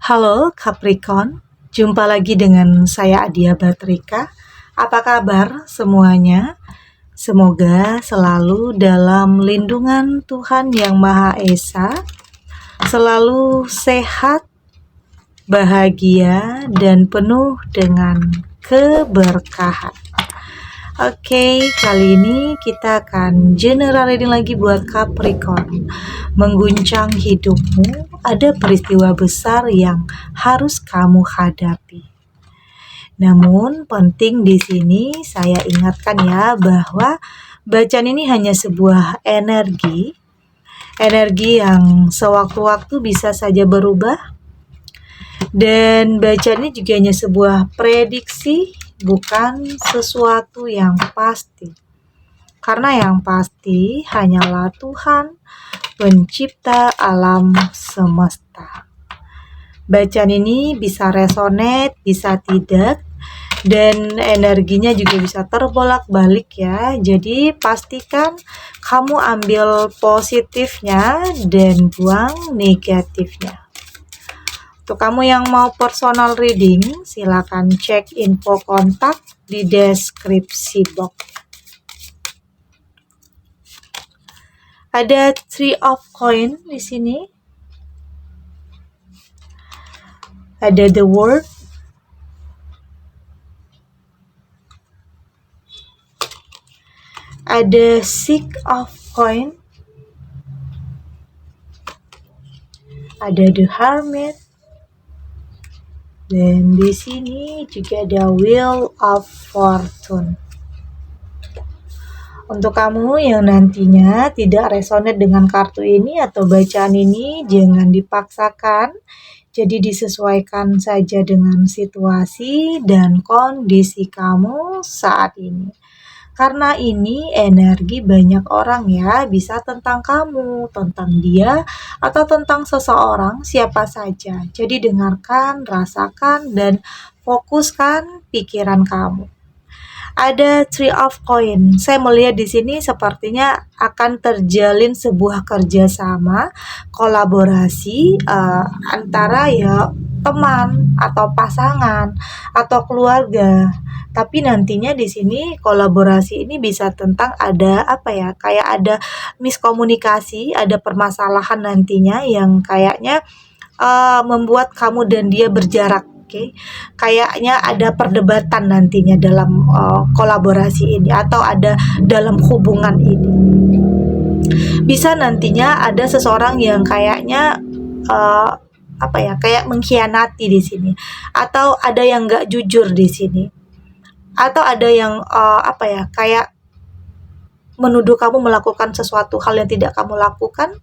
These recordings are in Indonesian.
Halo Capricorn, jumpa lagi dengan saya Adia Batrika. Apa kabar semuanya? Semoga selalu dalam lindungan Tuhan Yang Maha Esa, selalu sehat, bahagia, dan penuh dengan keberkahan. Oke, kali ini kita akan general reading lagi buat Capricorn. Mengguncang hidupmu, ada peristiwa besar yang harus kamu hadapi. Namun penting di sini saya ingatkan ya bahwa bacaan ini hanya sebuah energi yang sewaktu-waktu bisa saja berubah. Dan bacaan ini juga hanya sebuah prediksi, bukan sesuatu yang pasti. Karena yang pasti hanyalah Tuhan, pencipta alam semesta. Bacaan ini bisa resonate, bisa tidak, dan energinya juga bisa terbolak-balik ya. Jadi pastikan kamu ambil positifnya dan buang negatifnya. Untuk kamu yang mau personal reading, silakan cek info kontak di deskripsi box. Ada Three of Coin di sini. Ada The World. Ada Six of Coin. Ada The Hermit. Dan di sini juga ada Wheel of Fortune. Untuk kamu yang nantinya tidak resonate dengan kartu ini atau bacaan ini, jangan dipaksakan. Jadi disesuaikan saja dengan situasi dan kondisi kamu saat ini. Karena ini energi banyak orang ya, bisa tentang kamu, tentang dia, atau tentang seseorang, siapa saja. Jadi dengarkan, rasakan, dan fokuskan pikiran kamu. Ada Three of Coin. Saya melihat di sini sepertinya akan terjalin sebuah kerjasama, kolaborasi antara ya teman atau pasangan atau keluarga. Tapi nantinya di sini kolaborasi ini bisa tentang ada kayak ada miskomunikasi, ada permasalahan nantinya yang kayaknya membuat kamu dan dia berjarak. Kayaknya ada perdebatan nantinya dalam kolaborasi ini atau ada dalam hubungan ini. Bisa nantinya ada seseorang yang kayaknya kayak mengkhianati di sini, atau ada yang nggak jujur di sini, atau ada yang kayak menuduh kamu melakukan sesuatu hal yang tidak kamu lakukan.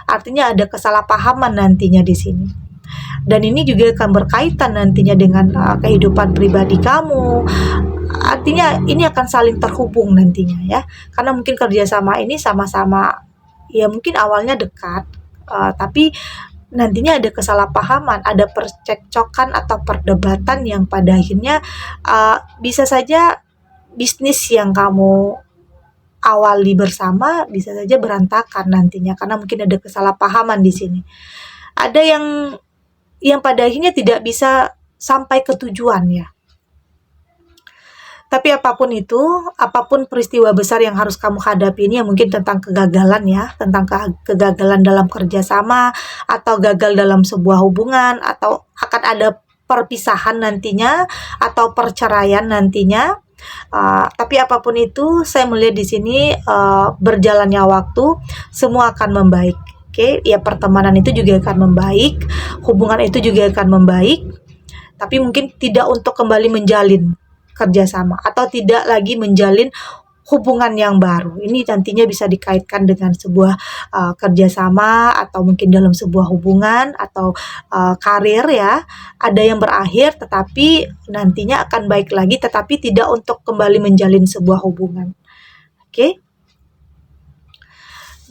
Artinya ada kesalahpahaman nantinya di sini. Dan ini juga akan berkaitan nantinya dengan kehidupan pribadi kamu. Artinya ini akan saling terhubung nantinya ya. Karena mungkin kerjasama ini sama-sama ya mungkin awalnya dekat, tapi nantinya ada kesalahpahaman, ada percekcokan atau perdebatan yang pada akhirnya bisa saja bisnis yang kamu awali bersama bisa saja berantakan nantinya karena mungkin ada kesalahpahaman di sini. Ada yang pada akhirnya tidak bisa sampai ke tujuan ya. Tapi apapun itu, apapun peristiwa besar yang harus kamu hadapi ini, yang mungkin tentang kegagalan ya, tentang kegagalan dalam kerjasama, atau gagal dalam sebuah hubungan, atau akan ada perpisahan nantinya, atau perceraian nantinya. Tapi apapun itu, saya melihat di sini berjalannya waktu, semua akan membaik. Ya pertemanan itu juga akan membaik, hubungan itu juga akan membaik, tapi mungkin tidak untuk kembali menjalin kerjasama atau tidak lagi menjalin hubungan yang baru. Ini nantinya bisa dikaitkan dengan sebuah kerjasama atau mungkin dalam sebuah hubungan atau karir ya. Ada yang berakhir tetapi nantinya akan baik lagi, tetapi tidak untuk kembali menjalin sebuah hubungan.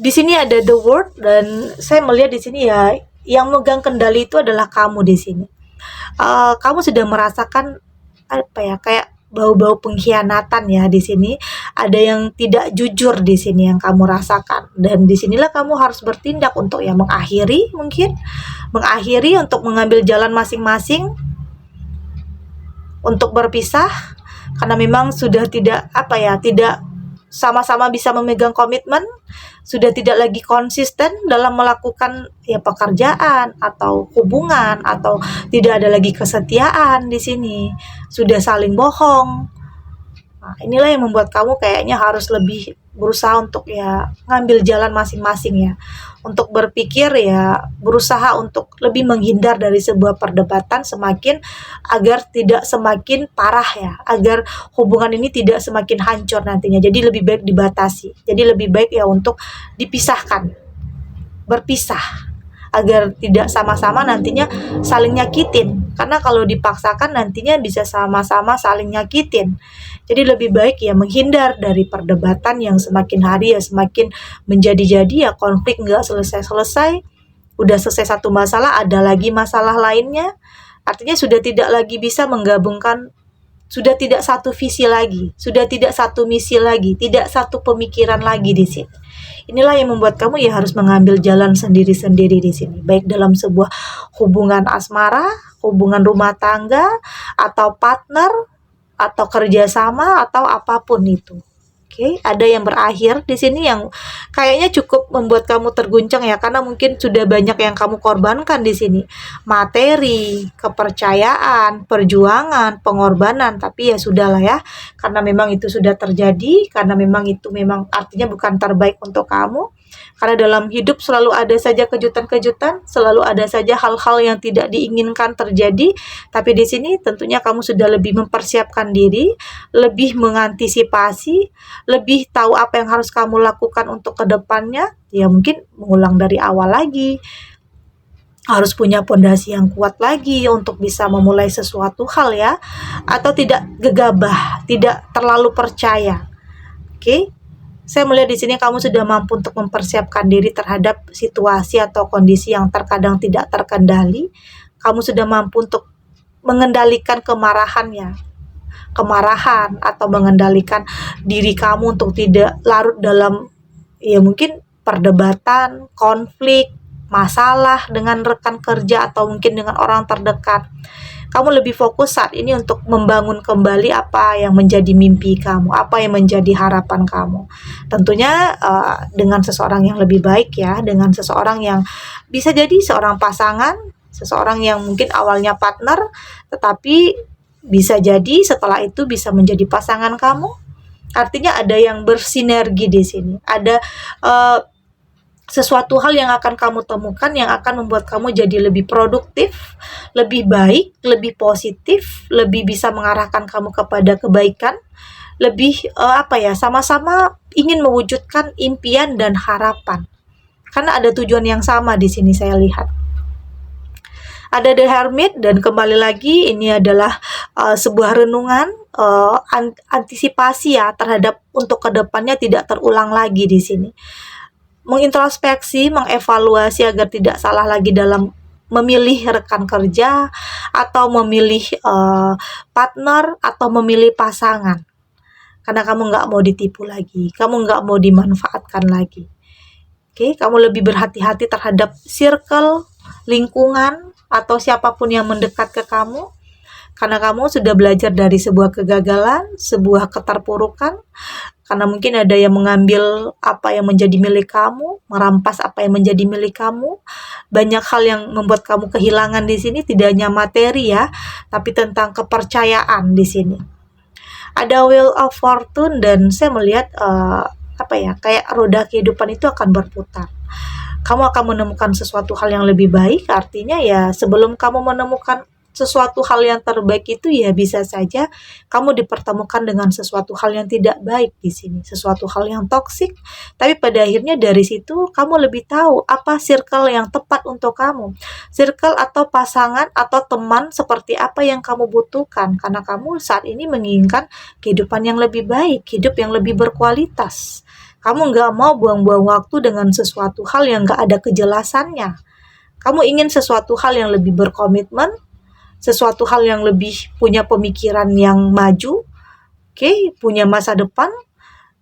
Di sini ada The World dan saya melihat di sini ya yang megang kendali itu adalah kamu di sini. Kamu sudah merasakan kayak bau-bau pengkhianatan ya di sini. Ada yang tidak jujur di sini yang kamu rasakan. Dan disinilah kamu harus bertindak untuk ya mengakhiri mungkin. Mengakhiri untuk mengambil jalan masing-masing. Untuk berpisah. Karena memang sudah tidak tidak sama-sama bisa memegang komitmen, sudah tidak lagi konsisten dalam melakukan ya pekerjaan atau hubungan, atau tidak ada lagi kesetiaan di sini, sudah saling bohong. Nah, inilah yang membuat kamu kayaknya harus lebih berusaha untuk ya ngambil jalan masing-masing ya. Untuk berpikir ya berusaha untuk lebih menghindar dari sebuah perdebatan agar tidak semakin parah ya, agar hubungan ini tidak semakin hancur nantinya. Jadi lebih baik dibatasi. Jadi lebih baik ya untuk dipisahkan, berpisah, agar tidak sama-sama nantinya saling nyakitin. Karena kalau dipaksakan nantinya bisa sama-sama saling nyakitin. Jadi lebih baik ya menghindar dari perdebatan yang semakin hari ya semakin menjadi-jadi ya, konflik nggak selesai-selesai. Udah selesai satu masalah, ada lagi masalah lainnya. Artinya sudah tidak lagi bisa menggabungkan, sudah tidak satu visi lagi, sudah tidak satu misi lagi, tidak satu pemikiran lagi di sini. Inilah yang membuat kamu ya harus mengambil jalan sendiri-sendiri di sini, baik dalam sebuah hubungan asmara, hubungan rumah tangga, atau partner, atau kerjasama, atau apapun itu. Oke, ada yang berakhir di sini yang kayaknya cukup membuat kamu terguncang ya, karena mungkin sudah banyak yang kamu korbankan di sini. Materi, kepercayaan, perjuangan, pengorbanan, tapi ya sudahlah ya. Karena memang itu sudah terjadi, karena memang itu memang artinya bukan terbaik untuk kamu. Karena dalam hidup selalu ada saja kejutan-kejutan, selalu ada saja hal-hal yang tidak diinginkan terjadi. Tapi di sini tentunya kamu sudah lebih mempersiapkan diri, lebih mengantisipasi, lebih tahu apa yang harus kamu lakukan untuk kedepannya. Ya mungkin mengulang dari awal lagi. Harus punya pondasi yang kuat lagi untuk bisa memulai sesuatu hal ya. Atau tidak gegabah, tidak terlalu percaya. Oke? Saya melihat di sini kamu sudah mampu untuk mempersiapkan diri terhadap situasi atau kondisi yang terkadang tidak terkendali. Kamu sudah mampu untuk mengendalikan kemarahan atau mengendalikan diri kamu untuk tidak larut dalam ya mungkin perdebatan, konflik, masalah dengan rekan kerja atau mungkin dengan orang terdekat. Kamu lebih fokus saat ini untuk membangun kembali apa yang menjadi mimpi kamu, apa yang menjadi harapan kamu. Tentunya dengan seseorang yang lebih baik ya, dengan seseorang yang bisa jadi seorang pasangan, seseorang yang mungkin awalnya partner, tetapi bisa jadi setelah itu bisa menjadi pasangan kamu. Artinya ada yang bersinergi di sini, ada sesuatu hal yang akan kamu temukan yang akan membuat kamu jadi lebih produktif, lebih baik, lebih positif, lebih bisa mengarahkan kamu kepada kebaikan, lebih sama-sama ingin mewujudkan impian dan harapan. Karena ada tujuan yang sama di sini saya lihat. Ada The Hermit dan kembali lagi ini adalah sebuah renungan antisipasi ya terhadap untuk kedepannya tidak terulang lagi di sini. Mengintrospeksi, mengevaluasi agar tidak salah lagi dalam memilih rekan kerja atau memilih partner atau memilih pasangan. Karena kamu nggak mau ditipu lagi, kamu nggak mau dimanfaatkan lagi. Oke, kamu lebih berhati-hati terhadap circle, lingkungan, atau siapapun yang mendekat ke kamu. Karena kamu sudah belajar dari sebuah kegagalan, sebuah keterpurukan. Karena mungkin ada yang mengambil apa yang menjadi milik kamu, merampas apa yang menjadi milik kamu. Banyak hal yang membuat kamu kehilangan di sini, tidak hanya materi ya, tapi tentang kepercayaan di sini. Ada Wheel of Fortune dan saya melihat kayak roda kehidupan itu akan berputar. Kamu akan menemukan sesuatu hal yang lebih baik, artinya ya sebelum kamu menemukan sesuatu hal yang terbaik itu ya bisa saja kamu dipertemukan dengan sesuatu hal yang tidak baik di sini, sesuatu hal yang toksik. Tapi pada akhirnya dari situ kamu lebih tahu apa circle yang tepat untuk kamu, circle atau pasangan atau teman seperti apa yang kamu butuhkan, karena kamu saat ini menginginkan kehidupan yang lebih baik, hidup yang lebih berkualitas. Kamu nggak mau buang-buang waktu dengan sesuatu hal yang nggak ada kejelasannya. Kamu ingin sesuatu hal yang lebih berkomitmen, sesuatu hal yang lebih punya pemikiran yang maju, Oke, punya masa depan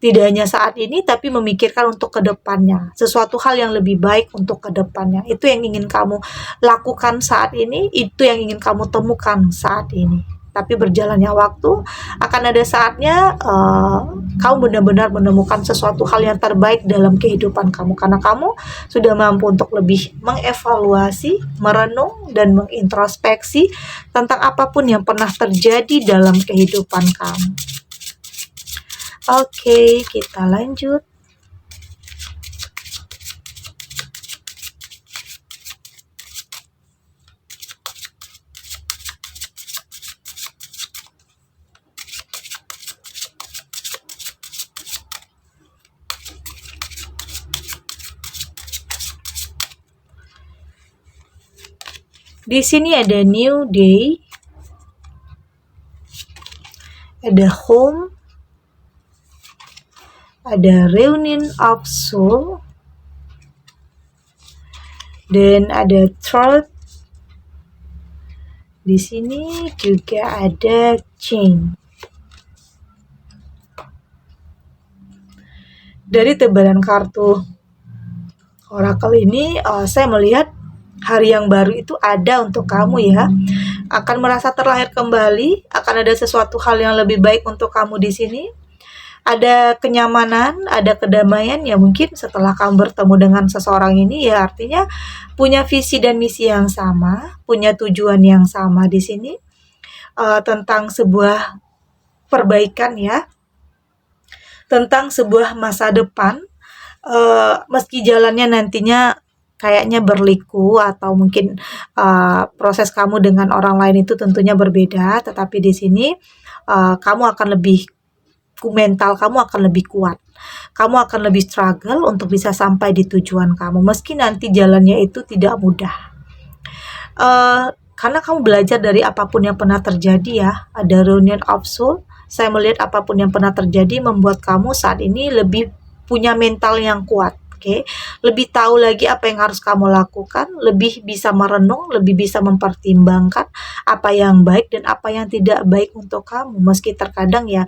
tidak hanya saat ini, tapi memikirkan untuk ke depannya. Sesuatu hal yang lebih baik untuk ke depannya. Itu yang ingin kamu lakukan saat ini, itu yang ingin kamu temukan saat ini. Tapi berjalannya waktu, akan ada saatnya kamu benar-benar menemukan sesuatu hal yang terbaik dalam kehidupan kamu. Karena kamu sudah mampu untuk lebih mengevaluasi, merenung, dan mengintrospeksi tentang apapun yang pernah terjadi dalam kehidupan kamu. Oke, kita lanjut. Di sini ada new day, ada home, ada reunion of soul, dan ada truth. Di sini juga ada change. Dari tebalan kartu oracle ini, saya melihat hari yang baru itu ada untuk kamu ya. Akan merasa terlahir kembali, akan ada sesuatu hal yang lebih baik untuk kamu di sini. Ada kenyamanan, ada kedamaian ya, mungkin setelah kamu bertemu dengan seseorang ini ya, artinya punya visi dan misi yang sama, punya tujuan yang sama di sini, tentang sebuah perbaikan ya, tentang sebuah masa depan, meski jalannya nantinya kayaknya berliku atau mungkin proses kamu dengan orang lain itu tentunya berbeda, tetapi di sini kamu akan lebih mental kamu akan lebih kuat. Kamu akan lebih struggle untuk bisa sampai di tujuan kamu, meski nanti jalannya itu tidak mudah. Karena kamu belajar dari apapun yang pernah terjadi ya. Ada reunion of soul. Saya melihat apapun yang pernah terjadi membuat kamu saat ini lebih punya mental yang kuat. Oke, lebih tahu lagi apa yang harus kamu lakukan, lebih bisa merenung, lebih bisa mempertimbangkan apa yang baik dan apa yang tidak baik untuk kamu. Meski terkadang ya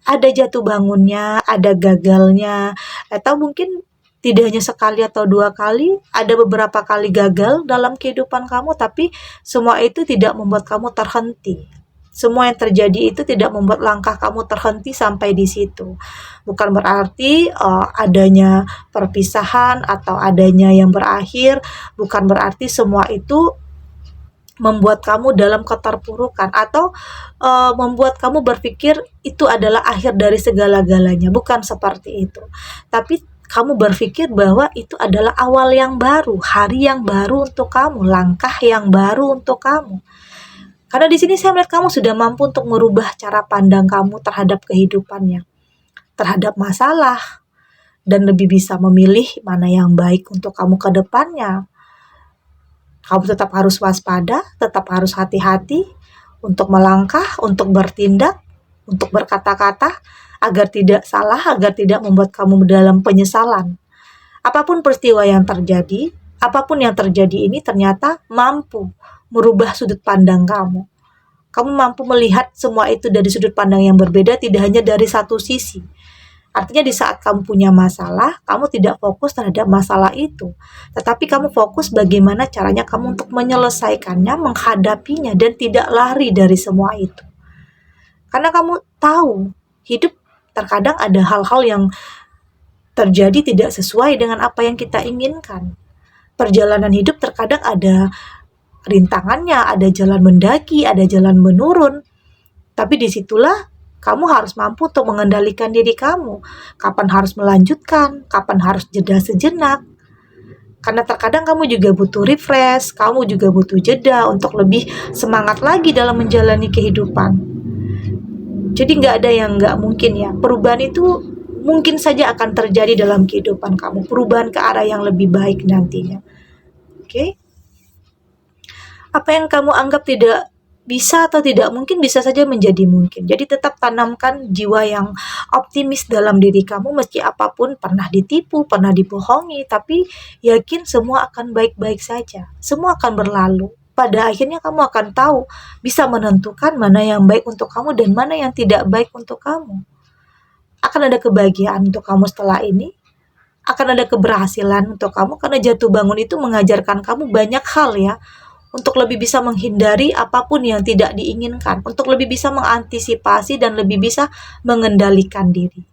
ada jatuh bangunnya, ada gagalnya, atau mungkin tidak hanya sekali atau 2 kali, ada beberapa kali gagal dalam kehidupan kamu, tapi semua itu tidak membuat kamu terhenti. Semua yang terjadi itu tidak membuat langkah kamu terhenti sampai di situ. Bukan berarti adanya perpisahan atau adanya yang berakhir, bukan berarti semua itu membuat kamu dalam keterpurukan atau membuat kamu berpikir itu adalah akhir dari segala-galanya. Bukan seperti itu. Tapi kamu berpikir bahwa itu adalah awal yang baru, hari yang baru untuk kamu, langkah yang baru untuk kamu. Karena di sini saya melihat kamu sudah mampu untuk merubah cara pandang kamu terhadap kehidupannya, terhadap masalah, dan lebih bisa memilih mana yang baik untuk kamu ke depannya. Kamu tetap harus waspada, tetap harus hati-hati untuk melangkah, untuk bertindak, untuk berkata-kata, agar tidak salah, agar tidak membuat kamu dalam penyesalan. Apapun peristiwa yang terjadi, apapun yang terjadi ini ternyata mampu merubah sudut pandang kamu. Kamu mampu melihat semua itu dari sudut pandang yang berbeda, tidak hanya dari satu sisi. Artinya di saat kamu punya masalah, kamu tidak fokus terhadap masalah itu. Tetapi kamu fokus bagaimana caranya kamu untuk menyelesaikannya, menghadapinya, dan tidak lari dari semua itu. Karena kamu tahu, hidup terkadang ada hal-hal yang terjadi tidak sesuai dengan apa yang kita inginkan. Perjalanan hidup terkadang ada rintangannya, ada jalan mendaki, ada jalan menurun. Tapi disitulah kamu harus mampu untuk mengendalikan diri kamu. Kapan harus melanjutkan, kapan harus jeda sejenak. Karena terkadang kamu juga butuh refresh, kamu juga butuh jeda untuk lebih semangat lagi dalam menjalani kehidupan. Jadi nggak ada yang nggak mungkin ya. Perubahan itu mungkin saja akan terjadi dalam kehidupan kamu. Perubahan ke arah yang lebih baik nantinya. Oke? Apa yang kamu anggap tidak bisa atau tidak mungkin bisa saja menjadi mungkin. Jadi tetap tanamkan jiwa yang optimis dalam diri kamu meski apapun pernah ditipu, pernah dibohongi, tapi yakin semua akan baik-baik saja. Semua akan berlalu. pada akhirnya kamu akan tahu, bisa menentukan mana yang baik untuk kamu dan mana yang tidak baik untuk kamu. Akan ada kebahagiaan untuk kamu setelah ini, akan ada keberhasilan untuk kamu, karena jatuh bangun itu mengajarkan kamu banyak hal ya, untuk lebih bisa menghindari apapun yang tidak diinginkan, untuk lebih bisa mengantisipasi dan lebih bisa mengendalikan diri.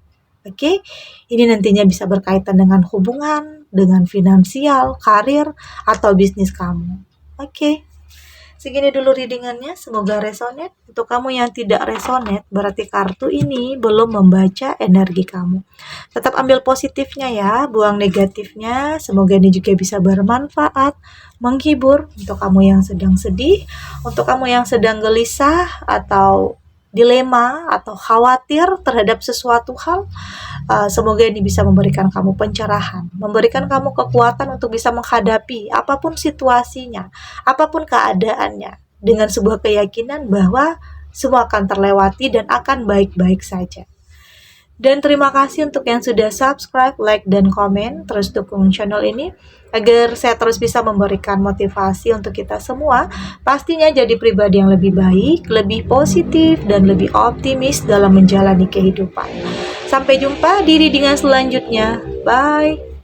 Oke, ini nantinya bisa berkaitan dengan hubungan, dengan finansial, karir, atau bisnis kamu. Oke, segini dulu readingannya, semoga resonate. Untuk kamu yang tidak resonate, berarti kartu ini belum membaca energi kamu. Tetap ambil positifnya ya, buang negatifnya. Semoga ini juga bisa bermanfaat, menghibur untuk kamu yang sedang sedih, untuk kamu yang sedang gelisah atau dilema atau khawatir terhadap sesuatu hal. Semoga ini bisa memberikan kamu pencerahan, memberikan kamu kekuatan untuk bisa menghadapi apapun situasinya, apapun keadaannya, dengan sebuah keyakinan bahwa semua akan terlewati dan akan baik-baik saja. Dan terima kasih untuk yang sudah subscribe, like, dan komen. Terus dukung channel ini agar saya terus bisa memberikan motivasi untuk kita semua. Pastinya jadi pribadi yang lebih baik, lebih positif, dan lebih optimis dalam menjalani kehidupan. Sampai jumpa di readingan selanjutnya. Bye!